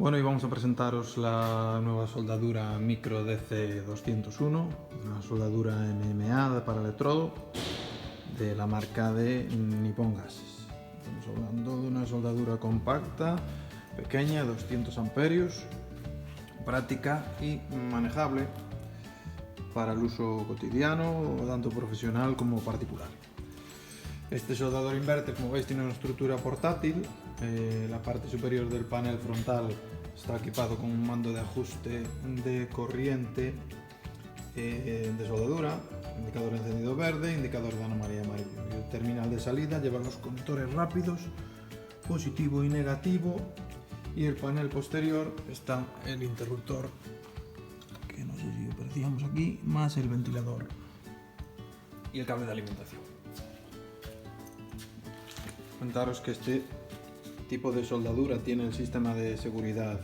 Bueno, y vamos a presentaros la nueva soldadura Micro DC201, una soldadura MMA para electrodo de la marca de Nippon Gases. Estamos hablando de una soldadura compacta, pequeña, 200 amperios, práctica y manejable para el uso cotidiano, tanto profesional como particular. Este soldador inverter, como veis, tiene una estructura portátil. La parte superior del panel frontal está equipado con un mando de ajuste de corriente de soldadura, indicador de encendido verde, indicador de anomalía amarillo. Y el terminal de salida lleva los conectores rápidos, positivo y negativo, y el panel posterior está el interruptor, que no sé si apreciamos aquí, más el ventilador y el cable de alimentación. Comentaros que este tipo de soldadura tiene el sistema de seguridad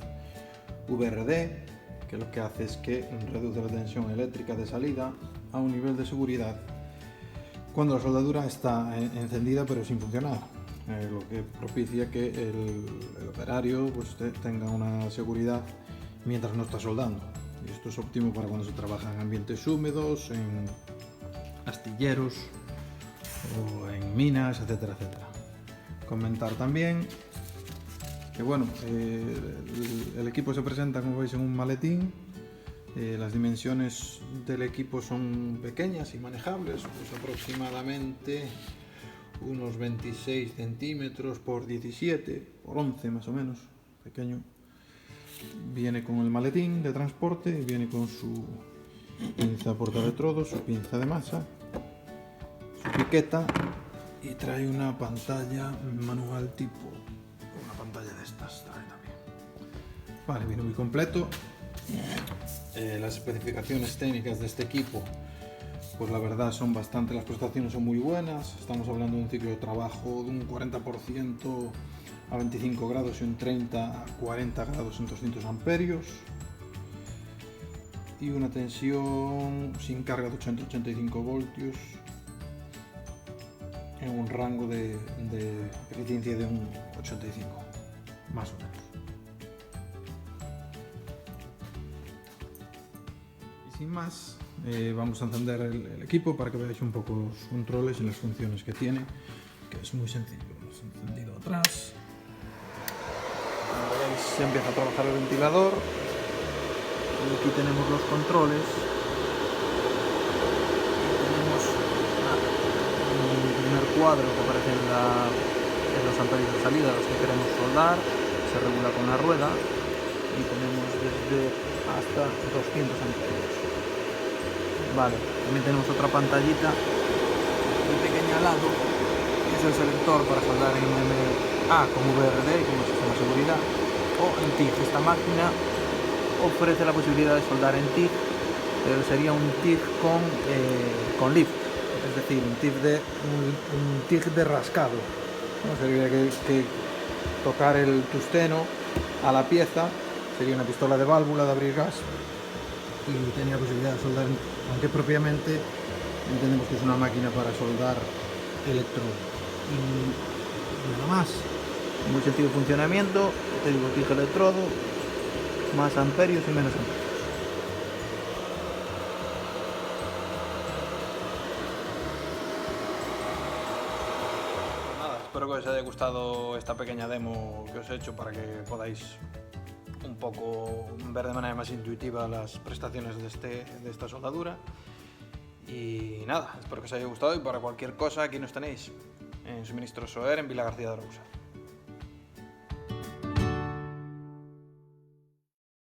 VRD, que lo que hace es que reduce la tensión eléctrica de salida a un nivel de seguridad cuando la soldadura está encendida pero sin funcionar, lo que propicia que el operario pues, tenga una seguridad mientras no está soldando. Y esto es óptimo para cuando se trabaja en ambientes húmedos, en astilleros o en minas, etcétera, etcétera. Comentar también que bueno, el equipo se presenta, como veis, en un maletín. Las dimensiones del equipo son pequeñas y manejables, pues aproximadamente unos 26 centímetros por 17 por 11 más o menos, pequeño. Viene con el maletín de transporte, viene con su pinza portaelectrodos, su pinza de masa, su piqueta, y trae una pantalla manual tipo, una pantalla de estas trae también. Vale, viene muy completo. Las especificaciones técnicas de este equipo, pues la verdad son bastante, las prestaciones son muy buenas. Estamos hablando de un ciclo de trabajo de un 40% a 25 grados y un 30 a 40 grados en 200 amperios. Y una tensión sin carga de 80-85 voltios. En un rango de eficiencia de un 85, más o menos. Y sin más, vamos a encender el equipo para que veáis un poco los controles y las funciones que tiene, que es muy sencillo. Hemos encendido atrás. Como veis, se empieza a trabajar el ventilador. Y aquí tenemos los controles. Cuadro que aparece en los amperios de salida, los que queremos soldar, se regula con la rueda y tenemos desde hasta 200 amperios. Vale, también tenemos otra pantallita muy pequeña al lado, que es el selector para soldar en MMA con VRD, como sistema de seguridad, o en TIG. Esta máquina ofrece la posibilidad de soldar en TIG, pero sería un TIG con lift. Es decir, un TIG de rascado, ¿no? Sería que tocar el tusteno a la pieza, sería una pistola de válvula de abrir gas y tenía posibilidad de soldar, aunque propiamente entendemos que es una máquina para soldar electrodo. Y nada más, muy sencillo de funcionamiento, te digo, TIG electrodo, más amperios y menos amperios. Espero que os haya gustado esta pequeña demo que os he hecho para que podáis un poco ver de manera más intuitiva las prestaciones de esta soldadura. Y nada, espero que os haya gustado, y para cualquier cosa aquí nos tenéis en Suministros Soer en Vila García de Arousa.